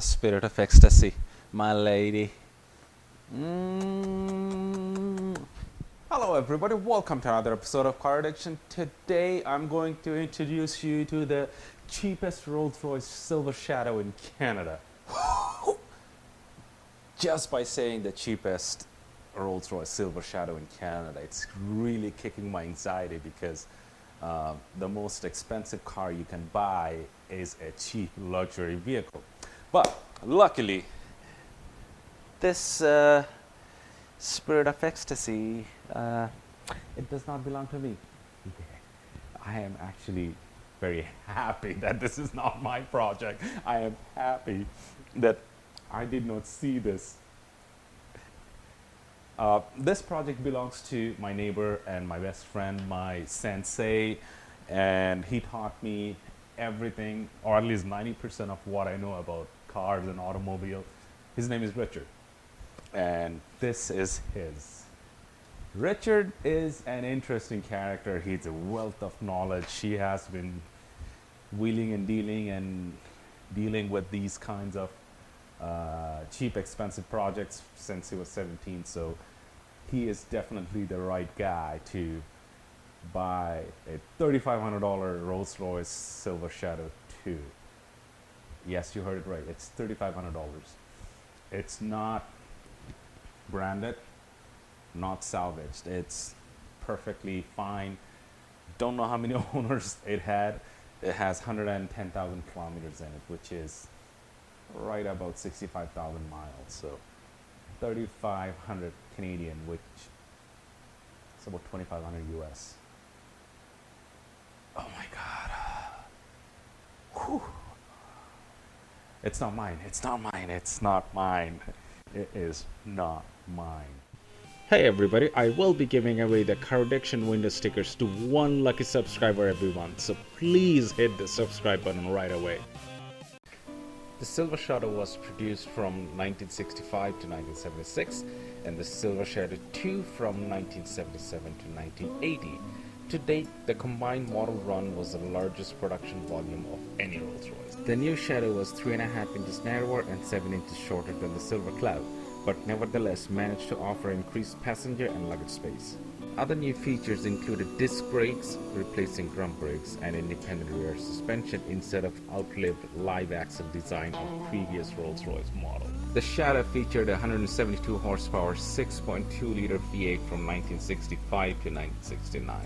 spirit of ecstasy, my lady. Mm. Hello, everybody. Welcome to another episode of Car Addiction. Today, I'm going to introduce you to the cheapest Rolls Royce Silver Shadow in Canada. Just by saying the cheapest Rolls Royce Silver Shadow in Canada, it's really kicking my anxiety because the most expensive car you can buy is a cheap luxury vehicle. But luckily, this spirit of ecstasy, it does not belong to me. I am actually very happy that this is not my project. I am happy that I did not see this. This project belongs to my neighbor and my best friend, my sensei, and he taught me everything, or at least 90% of what I know about cars and automobile. His name is Richard, and this is his. Richard is an interesting character. He's a wealth of knowledge. He has been wheeling and dealing with these kinds of cheap, expensive projects since he was 17. So he is definitely the right guy to buy a $3,500 Rolls Royce Silver Shadow 2. Yes, you heard it right. It's $3,500. It's not branded, not salvaged. It's perfectly fine. Don't know how many owners it had. It has 110,000 kilometers in it, which is right about 65,000 miles. So 3,500 Canadian, which is about 2,500 US. Oh my God. Whew. It's not mine. It's not mine. It's not mine. It is not mine. Hey everybody, I will be giving away the Car Addiction window stickers to one lucky subscriber every month. So please hit the subscribe button right away. The Silver Shadow was produced from 1965 to 1976 and the Silver Shadow 2 from 1977 to 1980. To date, the combined model run was the largest production volume of any Rolls Royce. The new Shadow was 3.5 inches narrower and 7 inches shorter than the Silver Cloud, but nevertheless managed to offer increased passenger and luggage space. Other new features included disc brakes, replacing drum brakes, and independent rear suspension instead of outlived live axle design of previous Rolls-Royce model. The Shadow featured a 172 horsepower 6.2-liter V8 from 1965 to 1969,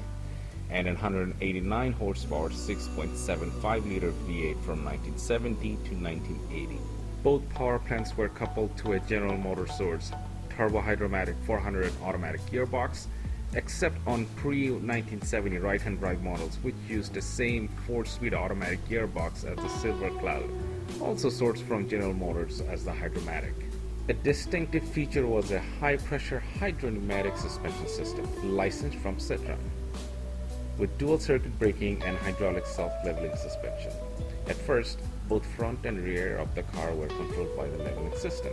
and a 189 horsepower 6.75-liter V8 from 1970 to 1980. Both power plants were coupled to a General Motors source turbo-hydromatic 400 automatic gearbox, except on pre-1970 right-hand drive models, which used the same 4-speed automatic gearbox as the Silver Cloud, also sourced from General Motors as the Hydromatic. A distinctive feature was a high-pressure hydro-pneumatic suspension system, licensed from Citroën, with dual-circuit braking and hydraulic self-leveling suspension. At first, both front and rear of the car were controlled by the leveling system.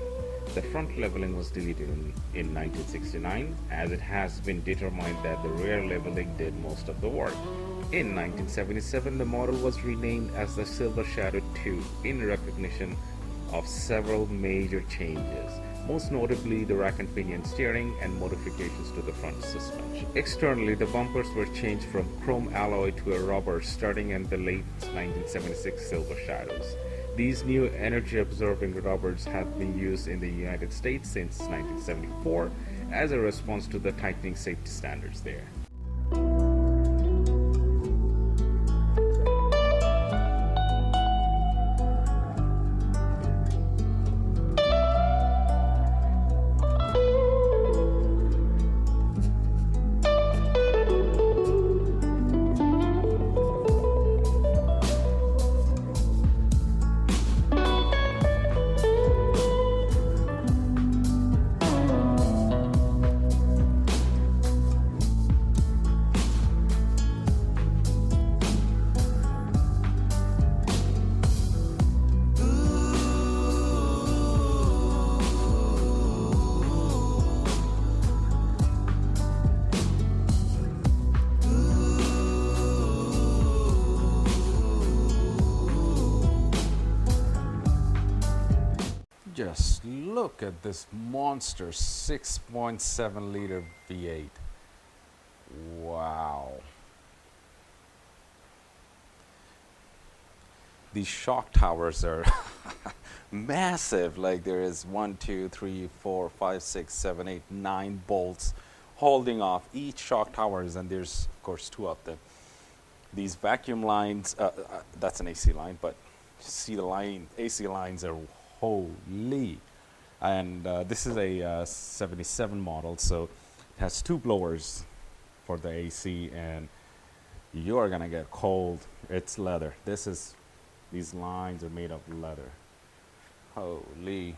The front leveling was deleted in 1969, as it has been determined that the rear leveling did most of the work. In 1977, the model was renamed as the Silver Shadow 2 in recognition of several major changes, most notably the rack and pinion steering and modifications to the front suspension. Externally, the bumpers were changed from chrome alloy to a rubber starting in the late 1976 Silver Shadows. These new energy-absorbing rubbers have been used in the United States since 1974 as a response to the tightening safety standards there. look at this monster 6.7 liter V8. Wow. These shock towers are massive. Like there is 1, 2, 3, 4, 5, 6, 7, 8, 9 bolts holding off each shock towers, and there's of course 2 of them. These vacuum lines, that's an AC line, but see the line, AC lines are holy. And this is a 77 model, so it has 2 blowers for the AC, and you're gonna get cold. It's leather. These lines are made of leather. Holy.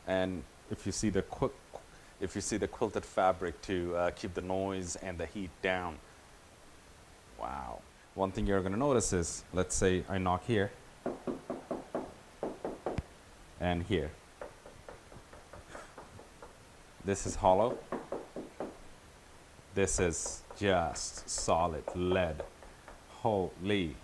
And if you see the quilted fabric to keep the noise and the heat down. Wow. One thing you're going to notice is, let's say I knock here and here. This is hollow. This is just solid lead. Holy.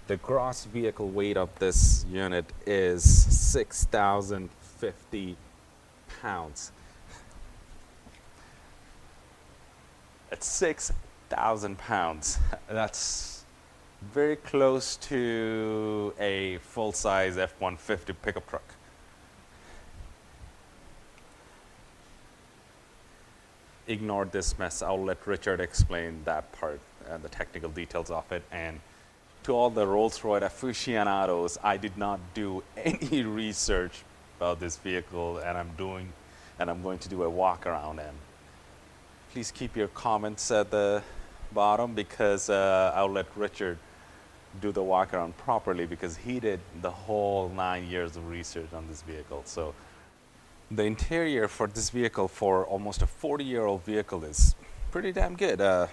The gross vehicle weight of this unit is 6,050 pounds. At 6,000 pounds, that's very close to a full-size F-150 pickup truck. Ignore this mess. I'll let Richard explain that part and the technical details of it. And to all the Rolls Royce aficionados, I did not do any research about this vehicle, and I'm going to do a walk around. And please keep your comments at the bottom, because I'll let Richard do the walk around properly, because he did the whole 9 years of research on this vehicle. So the interior for this vehicle, for almost a 40-year-old vehicle, is pretty damn good. The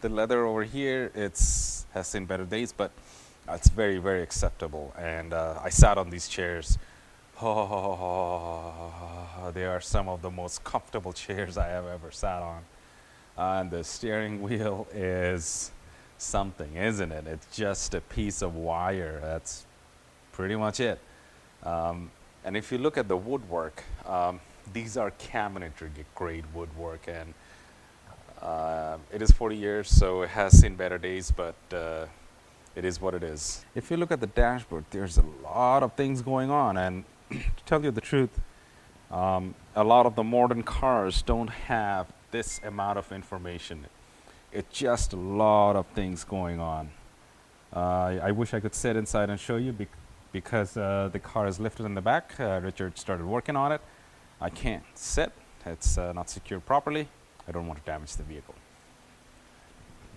leather over here, has seen better days, but it's very, very acceptable. And I sat on these chairs. Oh, they are some of the most comfortable chairs I have ever sat on. And the steering wheel is something, isn't it? It's just a piece of wire. That's pretty much it. And if you look at the woodwork, these are cabinetry grade woodwork, and it is 40 years, so it has seen better days, but it is what it is. If you look at the dashboard, there's a lot of things going on, and to tell you the truth, a lot of the modern cars don't have this amount of information. It's just a lot of things going on. I wish I could sit inside and show you, because the car is lifted in the back. Richard started working on it. I can't sit. It's not secured properly. I don't want to damage the vehicle.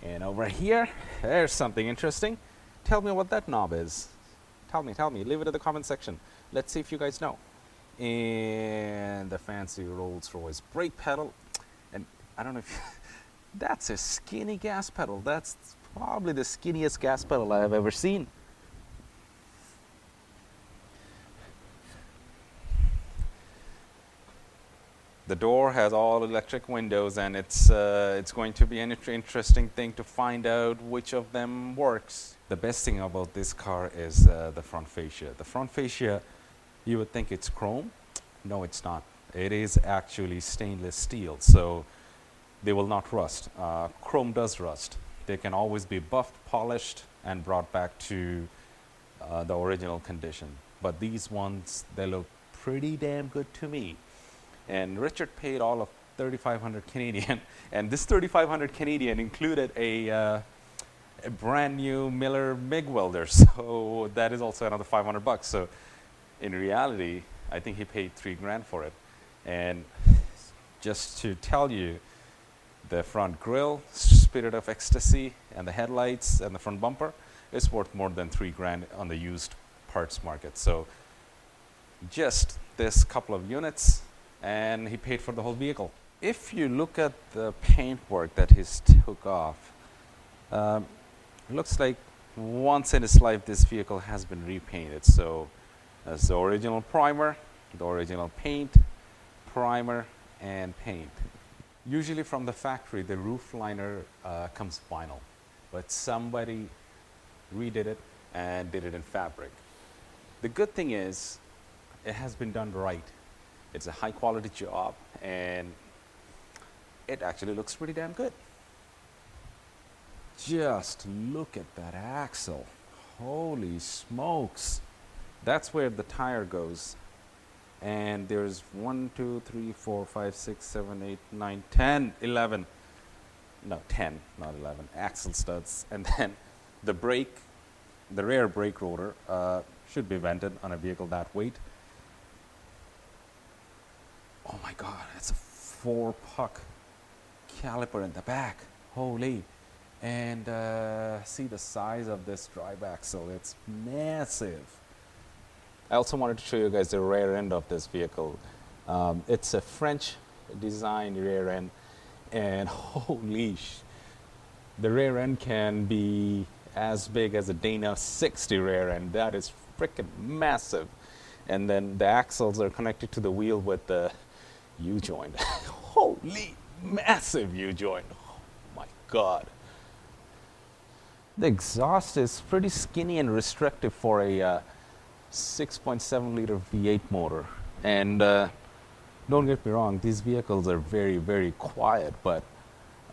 And over here, there's something interesting. Tell me what that knob is. Tell me. Leave it in the comment section. Let's see if you guys know. And the fancy Rolls Royce brake pedal. And I don't know if that's a skinny gas pedal. That's probably the skinniest gas pedal I have ever seen. The door has all electric windows, and it's going to be an interesting thing to find out which of them works. The best thing about this car is the front fascia. The front fascia, you would think it's chrome. No, it's not. It is actually stainless steel, so they will not rust. Chrome does rust. They can always be buffed, polished, and brought back to the original condition. But these ones, they look pretty damn good to me. And Richard paid all of 3,500 Canadian, and this 3,500 Canadian included a brand new Miller MIG welder, so that is also another 500 bucks. So in reality, I think he paid $3,000 for it. And just to tell you, the front grille, Spirit of Ecstasy, and the headlights and the front bumper is worth more than $3,000 on the used parts market. So just this couple of units, and he paid for the whole vehicle. If you look at the paintwork that he's took off, it looks like once in his life this vehicle has been repainted. So that's the original primer, the original paint, primer, and paint. Usually from the factory, the roof liner comes vinyl, but somebody redid it and did it in fabric. The good thing is it has been done right. It's a high quality job and it actually looks pretty damn good. Just look at that axle. Holy smokes. That's where the tire goes. And there's 1, 2, 3, 4, 5, 6, 7, 8, 9, 10, 11. No, 10, not 11. Axle studs. And then the brake, the rear brake rotor should be vented on a vehicle that weight. Oh my God, it's a 4-puck caliper in the back. Holy. And see the size of this drive axle. It's massive. I also wanted to show you guys the rear end of this vehicle. It's a French designed rear end, and holy the rear end can be as big as a Dana 60 rear end. That is freaking massive. And then the axles are connected to the wheel with the U-joint. Holy massive U-joint. Oh my God. The exhaust is pretty skinny and restrictive for a 6.7 liter V8 motor. And don't get me wrong, these vehicles are very, very quiet, but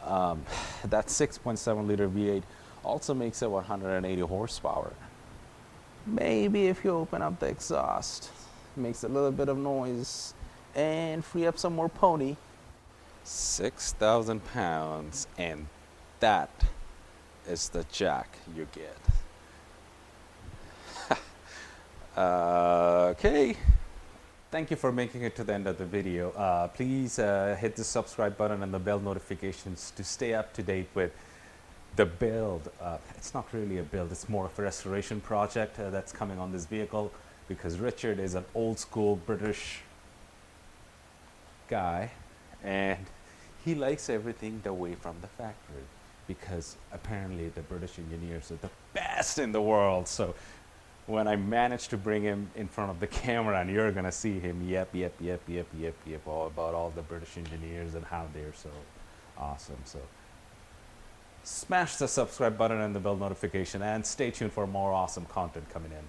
that 6.7 liter V8 also makes it 180 horsepower. Maybe if you open up the exhaust, makes a little bit of noise and free up some more pony. 6,000 pounds, and that is the jack you get. Okay. Thank you for making it to the end of the video. Please hit the subscribe button and the bell notifications to stay up to date with the build. It's not really a build, it's more of a restoration project that's coming on this vehicle, because Richard is an old school British guy and he likes everything the way from the factory, because apparently the British engineers are the best in the world. So when I managed to bring him in front of the camera, and you're gonna see him yep all about all the British engineers and how they're so awesome. So smash the subscribe button and the bell notification, and stay tuned for more awesome content coming in.